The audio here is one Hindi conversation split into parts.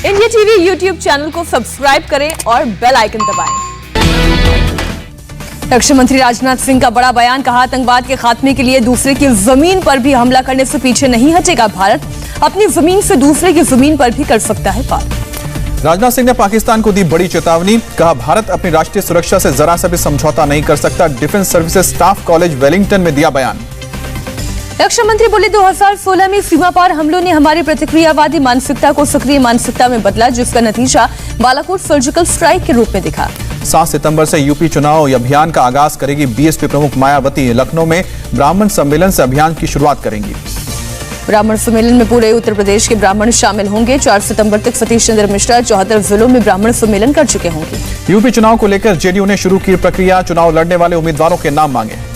इंडिया टीवी यूट्यूब चैनल को सब्सक्राइब करें और बेल आइकन दबाएं। रक्षा मंत्री राजनाथ सिंह का बड़ा बयान, कहा आतंकवाद के खात्मे के लिए दूसरे की जमीन पर भी हमला करने से पीछे नहीं हटेगा भारत। अपनी जमीन से दूसरे की जमीन पर भी कर सकता है वार। राजनाथ सिंह ने पाकिस्तान को दी बड़ी चेतावनी, कहा भारत अपनी राष्ट्रीय सुरक्षा से जरा सा भी समझौता नहीं कर सकता। Defence services staff college Wellington में दिया बयान। रक्षा मंत्री बोले 2016 में सीमा पार हमलों ने हमारी प्रतिक्रियावादी मानसिकता को सक्रिय मानसिकता में बदला, जिसका नतीजा बालाकोट सर्जिकल स्ट्राइक के रूप में दिखा। 7 सितंबर से यूपी चुनाव अभियान का आगाज करेगी बीएसपी प्रमुख मायावती। लखनऊ में ब्राह्मण सम्मेलन से अभियान की शुरुआत करेंगी। ब्राह्मण सम्मेलन में पूरे उत्तर प्रदेश के ब्राह्मण शामिल होंगे। 4 सितंबर तक सतीश चंद्र मिश्रा 74 जिलों में ब्राह्मण सम्मेलन कर चुके होंगे। यूपी चुनाव को लेकर जेडीयू ने शुरू की प्रक्रिया, चुनाव लड़ने वाले उम्मीदवारों के नाम मांगे।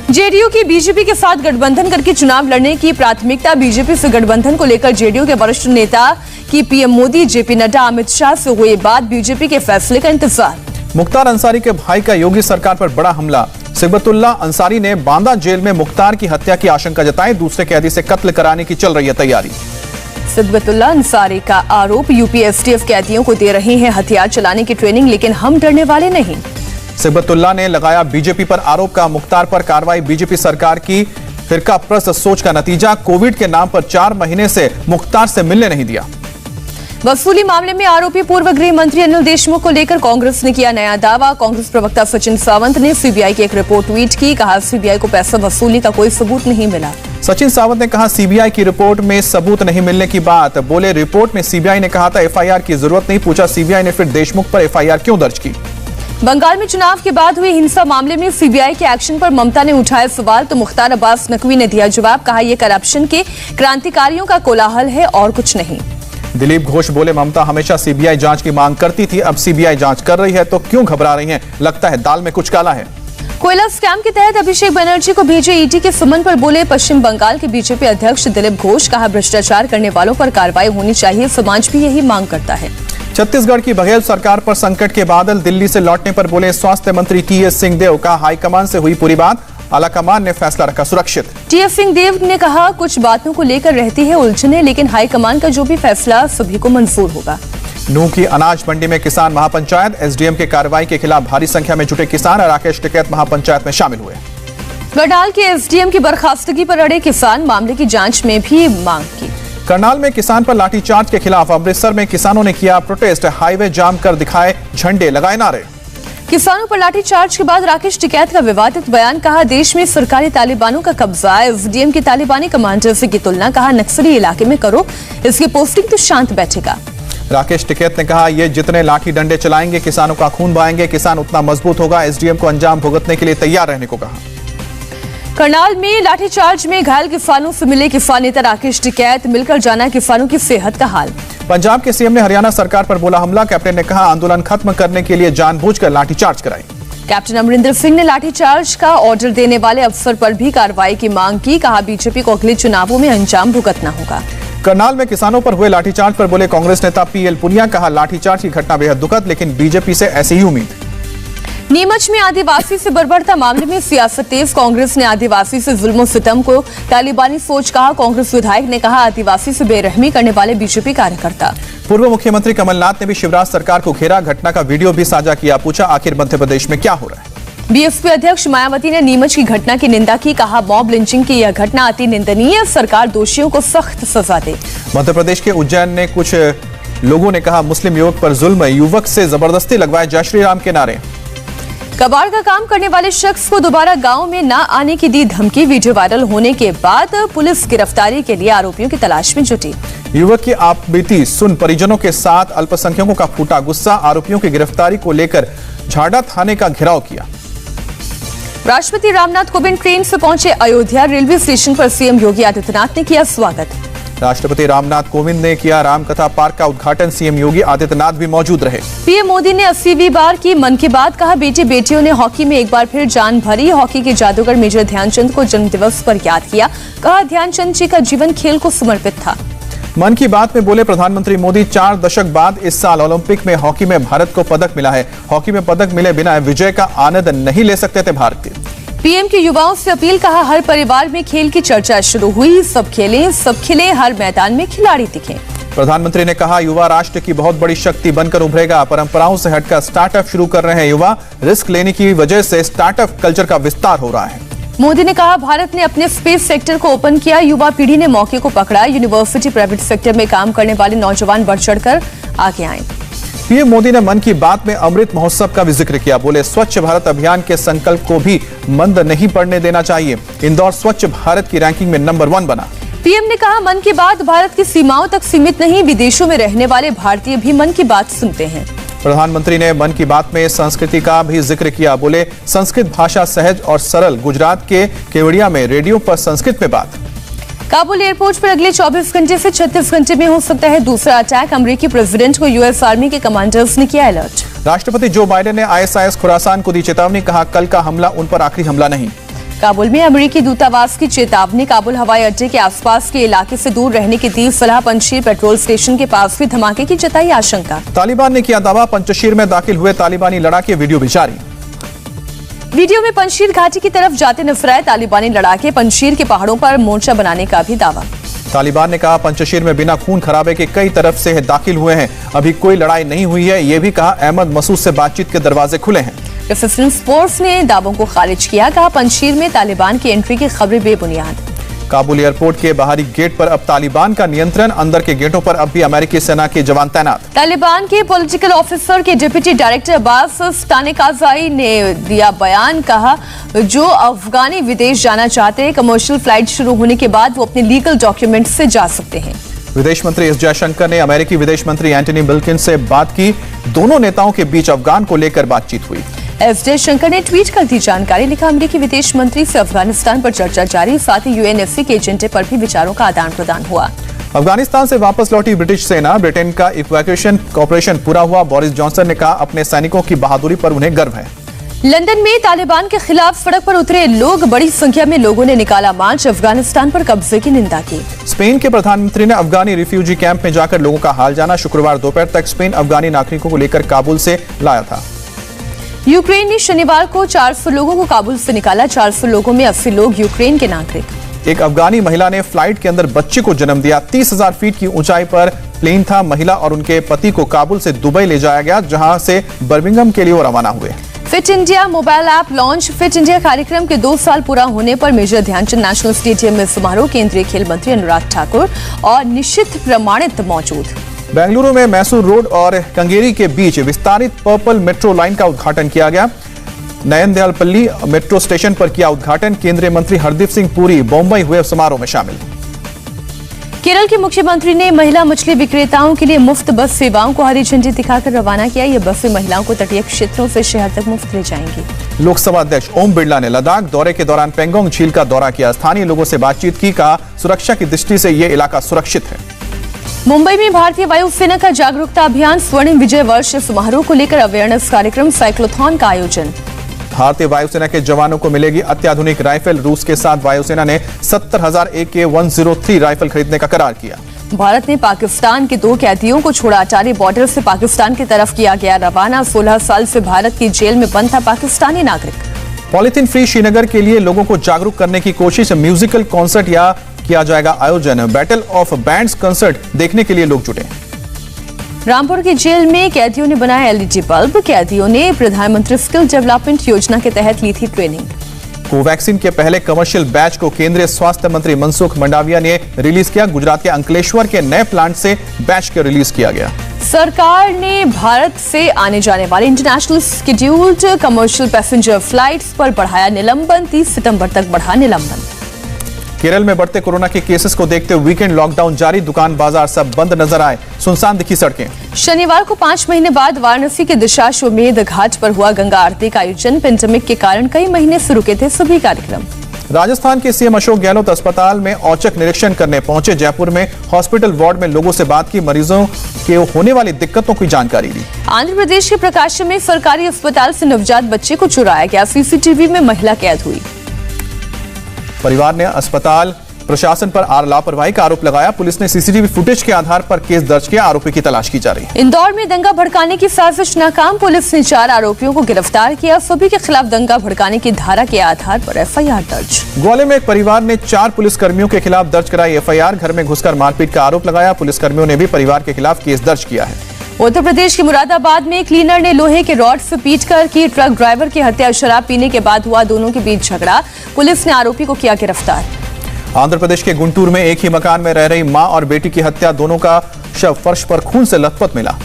जेडीयू की बीजेपी के साथ गठबंधन करके चुनाव लड़ने की प्राथमिकता। बीजेपी से गठबंधन को लेकर जेडीयू के वरिष्ठ नेता की पीएम मोदी, जेपी नड्डा, अमित शाह से हुई बात। बीजेपी के फैसले का इंतजार। मुख्तार अंसारी के भाई का योगी सरकार पर बड़ा हमला। सिबगतुल्ला अंसारी ने बांदा जेल में मुख्तार की हत्या की आशंका जताई। दूसरे कैदी से कत्ल कराने की चल रही है तैयारी। सिबगतुल्ला अंसारी का आरोप, यूपी एसटीएफ कैदियों को दे रहे हैं हथियार चलाने की ट्रेनिंग, लेकिन हम डरने वाले नहीं। सिबगतुल्ला ने लगाया बीजेपी पर आरोप का मुख्तार पर कार्रवाई बीजेपी सरकार की फिरकाप्रस्त सोच का नतीजा। कोविड के नाम पर 4 महीने से मुख्तार से मिलने नहीं दिया। वसूली मामले में आरोपी पूर्व गृह मंत्री अनिल देशमुख को लेकर कांग्रेस ने किया नया दावा। कांग्रेस प्रवक्ता सचिन सावंत ने सीबीआई की एक रिपोर्ट ट्वीट की, कहा सीबीआई को पैसा वसूली का कोई सबूत नहीं मिला। सचिन सावंत ने कहा सीबीआई की रिपोर्ट में सबूत नहीं मिलने की बात। बोले रिपोर्ट में सीबीआई ने कहा था एफआईआर की जरूरत नहीं। पूछा सीबीआई ने फिर देशमुख पर एफआईआर क्यों दर्ज की। बंगाल में चुनाव के बाद हुई हिंसा मामले में सीबीआई के एक्शन पर ममता ने उठाया सवाल, तो मुख्तार अब्बास नकवी ने दिया जवाब। कहा यह करप्शन के क्रांतिकारियों का कोलाहल है और कुछ नहीं। दिलीप घोष बोले ममता हमेशा सीबीआई जांच की मांग करती थी, अब सीबीआई जांच कर रही है तो क्यों घबरा रही हैं? लगता है दाल में कुछ काला है। कोयला स्कैम के तहत अभिषेक बनर्जी को भेजे ईडी के समन पर बोले पश्चिम बंगाल के बीजेपी अध्यक्ष दिलीप घोष। कहा भ्रष्टाचार करने वालों पर कार्रवाई होनी चाहिए, समाज भी यही मांग करता है। छत्तीसगढ़ की बघेल सरकार पर संकट के बादल। दिल्ली से लौटने पर बोले स्वास्थ्य मंत्री टीएस सिंहदेव। कहा हाईकमान से हुई पूरी बात, आलाकमान ने फैसला रखा सुरक्षित। टीएस सिंहदेव ने कहा कुछ बातों को लेकर रहती है उलझने, लेकिन हाईकमान का जो भी फैसला सभी को मंजूर होगा। नूह की अनाज मंडी में किसान महापंचायत। एसडीएम के कार्रवाई के खिलाफ भारी संख्या में जुटे किसान। राकेश टिकैत महापंचायत में शामिल हुए। गढ़ाल के एसडीएम की बर्खास्तगी पर अड़े किसान, मामले की जांच में भी मांग की। करनाल में किसान पर लाठीचार्ज के खिलाफ अमृतसर में किसानों ने किया प्रोटेस्ट। हाईवे जाम कर दिखाए झंडे, लगाए नारे। किसानों पर लाठीचार्ज के बाद राकेश टिकैत का विवादित बयान। कहा देश में सरकारी तालिबानों का कब्जा। एसडीएम की तालिबानी कमांडर से की तुलना। कहा नक्सली इलाके में करो, इसकी पोस्टिंग तो शांत बैठेगा। राकेश टिकैत ने कहा ये जितने लाठी डंडे चलाएंगे किसानों का खून बहाएंगे, किसान उतना मजबूत होगा। एसडीएम को अंजाम भुगतने के लिए तैयार रहने को कहा। करनाल में लाठीचार्ज में घायल किसानों से मिले किसान नेता राकेश टिकैत। मिलकर जाना किसानों की सेहत का हाल। पंजाब के सीएम ने हरियाणा सरकार पर बोला हमला। कैप्टन ने कहा आंदोलन खत्म करने के लिए जानबूझकर लाठीचार्ज कराई। कैप्टन अमरिंदर सिंह ने लाठीचार्ज का ऑर्डर देने वाले अफसर पर भी कार्रवाई की मांग की। कहा बीजेपी को अगले चुनावों में अंजाम भुगतना होगा। करनाल में किसानों पर हुए लाठीचार्ज पर बोले कांग्रेस नेता पीएल पुनिया। कहा लाठीचार्ज की घटना बेहद दुखद, लेकिन बीजेपी से ऐसी ही उम्मीद। नीमच में आदिवासी से बर्बरता मामले में सियासत तेज। कांग्रेस ने आदिवासी से जुल्म सितम को तालिबानी सोच कहा। कांग्रेस विधायक ने कहा आदिवासी से बेरहमी करने वाले बीजेपी कार्यकर्ता। पूर्व मुख्यमंत्री कमलनाथ ने भी शिवराज सरकार को घेरा। घटना का वीडियो भी साझा किया। पूछा आखिर मध्य प्रदेश में क्या हो रहा है। बीएसपी अध्यक्ष मायावती ने नीमच की घटना की निंदा की। कहा मॉब लिंचिंग की यह घटना अति निंदनीय, सरकार दोषियों को सख्त सजा दे। मध्य प्रदेश के उज्जैन ने कुछ लोगों ने कहा मुस्लिम युवक पर जुल्म, युवक से जबरदस्ती लगवाए जय श्री राम के नारे। कबाड़ का काम करने वाले शख्स को दोबारा गांव में न आने की दी धमकी। वीडियो वायरल होने के बाद पुलिस गिरफ्तारी के लिए आरोपियों की तलाश में जुटी। युवक की आपबीती सुन परिजनों के साथ अल्पसंख्यकों का फूटा गुस्सा। आरोपियों की गिरफ्तारी को लेकर झाड़ा थाने का घेराव किया। राष्ट्रपति रामनाथ कोविंद ट्रेन से पहुंचे अयोध्या। रेलवे स्टेशन पर सीएम योगी आदित्यनाथ ने किया स्वागत। राष्ट्रपति रामनाथ कोविंद ने किया रामकथा पार्क का उद्घाटन। सीएम योगी आदित्यनाथ भी मौजूद रहे। पीएम मोदी ने 80वीं बार की मन की बात। कहा बेटी बेटियों ने हॉकी में एक बार फिर जान भरी। हॉकी के जादूगर मेजर ध्यानचंद को जन्मदिवस पर याद किया। कहा ध्यानचंद जी का जीवन खेल को समर्पित था। मन की बात में बोले प्रधानमंत्री मोदी 4 दशक बाद इस साल ओलंपिक में हॉकी में भारत को पदक मिला है। हॉकी में पदक मिले बिना विजय का आनंद नहीं ले सकते थे भारतीय। पीएम की युवाओं से अपील। कहा हर परिवार में खेल की चर्चा शुरू हुई। सब खेलें, सब खिले, हर मैदान में खिलाड़ी दिखे। प्रधानमंत्री ने कहा, युवा राष्ट्र की बहुत बड़ी शक्ति बनकर उभरेगा। परंपराओं से हटकर स्टार्टअप शुरू कर रहे हैं युवा। रिस्क लेने की वजह से स्टार्टअप कल्चर का विस्तार हो रहा है। मोदी ने कहा, भारत ने अपने स्पेस सेक्टर को ओपन किया, युवा पीढ़ी ने मौके को पकड़ा। यूनिवर्सिटी, प्राइवेट सेक्टर में काम करने वाले नौजवान बढ़ चढ़कर आगे आए। पीएम मोदी ने मन की बात में अमृत महोत्सव का भी जिक्र किया। बोले, स्वच्छ भारत अभियान के संकल्प को भी मंद नहीं पड़ने देना चाहिए। इंदौर स्वच्छ भारत की रैंकिंग में नंबर 1 बना। पीएम ने कहा, मन की बात भारत की सीमाओं तक सीमित नहीं, विदेशों में रहने वाले भारतीय भी मन की बात सुनते हैं। प्रधानमंत्री ने मन की बात में संस्कृति का भी जिक्र किया। बोले, संस्कृत भाषा सहज और सरल। गुजरात के केवड़िया में रेडियो पर संस्कृत में बात। काबुल एयरपोर्ट पर अगले 24 घंटे से 36 घंटे में हो सकता है दूसरा अटैक। अमेरिकी प्रेसिडेंट को यूएस आर्मी के कमांडर्स ने किया अलर्ट। राष्ट्रपति जो बाइडेन ने ISIS खुरासान को दी चेतावनी। कहा, कल का हमला उन पर आखिरी हमला नहीं। काबुल में अमेरिकी दूतावास की चेतावनी। काबुल हवाई अड्डे के आसपास के इलाके से दूर रहने की दी सलाह। पंजशीर पेट्रोल स्टेशन के पास भी धमाके की जताई आशंका। तालिबान ने किया दावा। पंजशीर में दाखिल हुए तालिबानी लड़ाके, वीडियो भी जारी। वीडियो में पंजशीर घाटी की तरफ जाते नजर आए तालिबानी लड़ाके। पंजशीर के पहाड़ों पर मोर्चा बनाने का भी दावा। तालिबान ने कहा, पंजशीर में बिना खून खराबे के कई तरफ से दाखिल हुए हैं, अभी कोई लड़ाई नहीं हुई है। ये भी कहा, अहमद मसूद से बातचीत के दरवाजे खुले हैं। रेसिस्टेंस फोर्स ने दावों को खारिज किया। कहा, पंजशीर में तालिबान की एंट्री की खबरें बेबुनियाद। काबुल एयरपोर्ट के बाहरी गेट पर अब तालिबान का नियंत्रण। अंदर के गेटों पर अब भी अमेरिकी सेना के जवान तैनात। तालिबान के पॉलिटिकल ऑफिसर के डिप्टी डायरेक्टर अब्बास तानेकाज़ाई ने दिया बयान। कहा, जो अफगानी विदेश जाना चाहते हैं, कमर्शियल फ्लाइट शुरू होने के बाद वो अपने लीगल डॉक्यूमेंट से जा सकते हैं। विदेश मंत्री एस जयशंकर ने अमेरिकी विदेश मंत्री एंटनी ब्लिंकन से बात की। दोनों नेताओं के बीच अफगान को लेकर बातचीत हुई। एस जयशंकर ने ट्वीट कर दी जानकारी। लिखा, अमेरिकी विदेश मंत्री से अफगानिस्तान पर चर्चा जारी। साथ ही UNSC के एजेंडे पर भी विचारों का आदान प्रदान हुआ। अफगानिस्तान से वापस लौटी ब्रिटिश सेना। ब्रिटेन का इवैक्यूएशन ऑपरेशन पूरा हुआ। बोरिस जॉनसन ने कहा, अपने सैनिकों की बहादुरी पर उन्हें गर्व है। लंदन में तालिबान के खिलाफ सड़क पर उतरे लोग। बड़ी संख्या में लोगों ने निकाला मार्च। अफगानिस्तान पर कब्जे की निंदा की। स्पेन के प्रधानमंत्री ने अफगानी रिफ्यूजी कैंप में जाकर लोगों का हाल जाना। शुक्रवार दोपहर तक स्पेन अफगानी नागरिकों को लेकर काबुल से लाया था। यूक्रेन ने शनिवार को 400 लोगों को काबुल से निकाला। 400 लोगों में 80 लोग यूक्रेन के नागरिक। एक अफगानी महिला ने फ्लाइट के अंदर बच्चे को जन्म दिया। 30,000 फीट की ऊंचाई पर प्लेन था। महिला और उनके पति को काबुल से दुबई ले जाया गया, जहां से बर्मिंघम के लिए वो रवाना हुए। Fit India mobile app launch. Fit India कार्यक्रम के 2 साल पूरा होने पर मेजर ध्यानचंद नेशनल स्टेडियम में समारोह। केंद्रीय खेल मंत्री अनुराग ठाकुर और निश्चित प्रमाणित मौजूद। बेंगलुरु में मैसूर रोड और कंगेरी के बीच विस्तारित पर्पल मेट्रो लाइन का उद्घाटन किया गया। नयन दयालपल्ली मेट्रो स्टेशन पर किया उद्घाटन। केंद्रीय मंत्री हरदीप सिंह पुरी मुंबई हुए समारोह में शामिल। केरल के मुख्यमंत्री ने महिला मछली विक्रेताओं के लिए मुफ्त बस सेवाओं को हरी झंडी दिखाकर रवाना किया। ये बसें महिलाओं को तटीय क्षेत्रों से शहर तक मुफ्त ले जाएंगी। लोकसभा अध्यक्ष ओम बिरला ने लद्दाख दौरे के दौरान पेंगोंग झील का दौरा किया। स्थानीय लोगों से बातचीत की। कहा, सुरक्षा की दृष्टि से ये इलाका सुरक्षित है। मुंबई में भारतीय वायुसेना का जागरूकता अभियान। स्वर्णिम विजय वर्ष समारोह को लेकर अवेयरनेस कार्यक्रम साइक्लोथॉन का आयोजन। भारतीय वायुसेना के जवानों को मिलेगी अत्याधुनिक राइफल। रूस के साथ वायुसेना ने 70,000 AK-103 राइफल खरीदने का करार किया। भारत ने पाकिस्तान के 2 कैदियों को छोड़ा। अटारी बॉर्डर से पाकिस्तान की तरफ किया गया रवाना। 16 साल से भारत की जेल में बंद था पाकिस्तानी नागरिक। पॉलीथीन फ्री श्रीनगर के लिए लोगों को जागरूक करने की कोशिश। म्यूजिकल कॉन्सर्ट या किया जाएगा आयोजन। बैटल ऑफ बैंड्स कंसर्ट देखने के लिए लोग जुटे। रामपुर की जेल में कैदियों ने बनाया LED बल्ब। कैदियों ने प्रधानमंत्री स्किल डेवलपमेंट योजना के तहत ली थी ट्रेनिंग। कोवैक्सीन के पहले कमर्शियल बैच को केंद्रीय स्वास्थ्य मंत्री मनसुख मंडाविया ने रिलीज किया। गुजरात के अंकलेश्वर के नए प्लांट से बैच को रिलीज किया गया। सरकार ने भारत से आने जाने वाले international scheduled commercial passenger flights पर बढ़ाया निलंबन। 30 सितंबर तक बढ़ा निलंबन। केरल में बढ़ते कोरोना के केसेस को देखते हुए वीकेंड लॉकडाउन जारी। दुकान बाजार सब बंद नजर आए। सुनसान दिखी सड़कें। शनिवार को 5 महीने बाद वाराणसी के दशाश्वमेध घाट पर हुआ गंगा आरती का आयोजन। पेंडेमिक के कारण कई महीने से रुके थे सभी कार्यक्रम। राजस्थान के सीएम अशोक गहलोत अस्पताल में औचक निरीक्षण करने पहुंचे। जयपुर में हॉस्पिटल वार्ड में लोगों से बात की। मरीजों के होने वाली दिक्कतों की जानकारी दी। आंध्र प्रदेश के प्रकाशम में सरकारी अस्पताल से नवजात बच्चे को चुराया गया। CCTV में महिला कैद हुई। परिवार ने अस्पताल प्रशासन पर लापरवाही का आरोप लगाया। पुलिस ने सीसीटीवी फुटेज के आधार पर केस दर्ज किया। आरोपी की तलाश की जा रही है। इंदौर में दंगा भड़काने की साजिश नाकाम। पुलिस ने 4 आरोपियों को गिरफ्तार किया। सभी के खिलाफ दंगा भड़काने की धारा के आधार पर एफआईआर दर्ज। ग्वालियर में एक परिवार ने 4 पुलिसकर्मियों के खिलाफ दर्ज कराई एफआईआर। घर में घुसकर मारपीट का आरोप लगाया। पुलिसकर्मियों ने भी परिवार के खिलाफ केस दर्ज किया है। उत्तर प्रदेश के मुरादाबाद में क्लीनर ने लोहे के रॉड से पीटकर की ट्रक ड्राइवर की हत्या। शराब पीने के बाद हुआ दोनों के बीच झगड़ा। पुलिस ने आरोपी को किया गिरफ्तार। आंध्र प्रदेश के गुंटूर में एक ही मकान में रह रही मां और बेटी की हत्या। दोनों का शव फर्श पर खून से लथपथ मिला।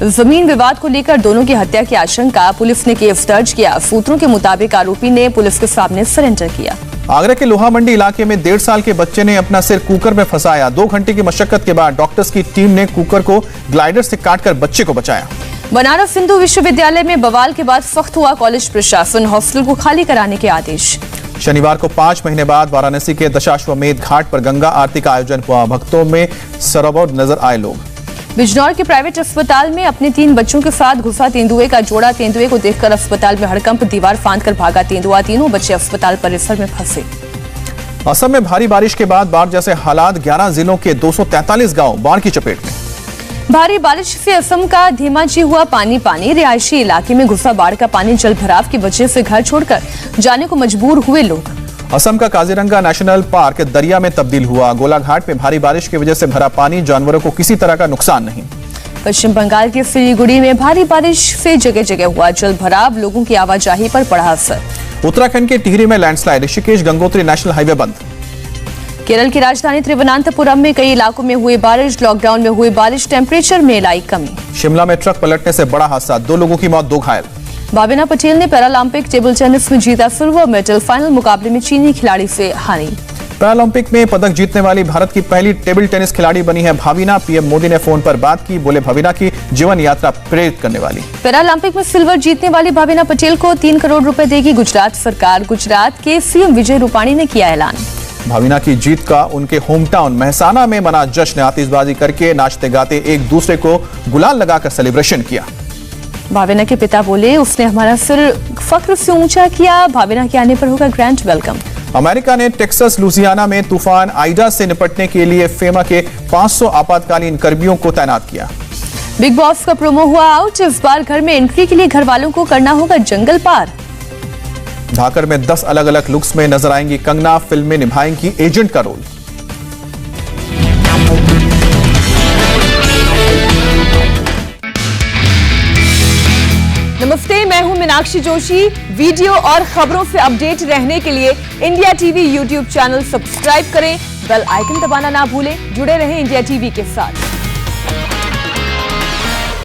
जमीन विवाद को लेकर दोनों की हत्या की आशंका। पुलिस ने केस दर्ज किया। सूत्रों के मुताबिक आरोपी ने पुलिस के सामने सरेंडर किया। आगरा के लोहा मंडी इलाके में 1.5 साल के बच्चे ने अपना सिर कुकर में फंसाया। 2 घंटे की मशक्कत के बाद डॉक्टर्स की टीम ने कुकर को ग्लाइडर से काटकर बच्चे को बचाया। बनारस हिंदू विश्वविद्यालय में बवाल के बाद सख्त हुआ कॉलेज प्रशासन। हॉस्टल को खाली कराने के आदेश। शनिवार को 5 महीने बाद वाराणसी के दशाश्वमेध घाट पर गंगा आरती का आयोजन हुआ। भक्तों में सराबोर नजर आए लोग। बिजनौर के प्राइवेट अस्पताल में अपने 3 बच्चों के साथ घुसा तेंदुए का जोड़ा। तेंदुए को देखकर अस्पताल में हड़कंप। दीवार फांदकर भागा तेंदुआ। तीनों बच्चे अस्पताल परिसर में फंसे। असम में भारी बारिश के बाद बाढ़ जैसे हालात। 11 जिलों के 243 गांव बाढ़ की चपेट में। भारी बारिश से असम का धेमाजी हुआ पानी पानी। रिहायशी इलाके में घुसा बाढ़ का पानी। जल भराव की वजह से घर छोड़कर जाने को मजबूर हुए लोग। असम का काजीरंगा नेशनल पार्क दरिया में तब्दील हुआ। गोलाघाट में भारी बारिश की वजह से भरा पानी। जानवरों को किसी तरह का नुकसान नहीं। पश्चिम बंगाल के सिलीगुड़ी में भारी बारिश से जगह जगह हुआ जल भराव। लोगों की आवाजाही पर पड़ा असर। उत्तराखंड के टिहरी में landslide. Rishikesh Gangotri national highway बंद। केरल की राजधानी त्रिवनांतपुरम में कई इलाकों में हुई बारिश। लॉकडाउन में हुई बारिश टेम्परेचर में लाई कमी। शिमला में ट्रक पलटने से बड़ा हादसा। 2 लोगों की मौत, 2 घायल। भाविना पटेल ने पैरालंपिक टेबल टेनिस में जीता सिल्वर मेडल। फाइनल मुकाबले में चीनी खिलाड़ी से हारी। पैरालंपिक में पदक जीतने वाली भारत की पहली टेबल टेनिस खिलाड़ी बनी है भाविना। पीएम मोदी ने फोन पर बात की। बोले भाविना की जीवन यात्रा प्रेरित करने वाली। पैरालंपिक में सिल्वर जीतने वाली भाविना पटेल को 3 करोड़ रुपए देगी गुजरात सरकार। गुजरात के सीएम विजय रूपाणी ने किया ऐलान। भाविना की जीत का उनके होम टाउन महसाना में मना जश्न। आतिशबाजी करके नाचते गाते एक दूसरे को गुलाल लगाकर सेलिब्रेशन किया। भाविना के पिता बोले उसने हमारा सिर फख्र से ऊंचा किया। भाविना के आने पर होगा ग्रैंड वेलकम। अमेरिका ने टेक्सास लुजियाना में तूफान आइडा से निपटने के लिए फेमा के 500 आपातकालीन कर्मियों को तैनात किया। बिग बॉस का प्रोमो हुआ आउट। इस बार घर में एंट्री के लिए घर वालों को करना होगा जंगल पार। धाकर में 10 अलग अलग लुक्स में नजर आएंगी कंगना। फिल्म में निभाएंगी एजेंट का रोल। नमस्ते, मैं हूं मीनाक्षी जोशी। वीडियो और खबरों से अपडेट रहने के लिए India TV YouTube channel subscribe करें। बेल आइकन दबाना ना भूलें। जुड़े रहें इंडिया टीवी के साथ।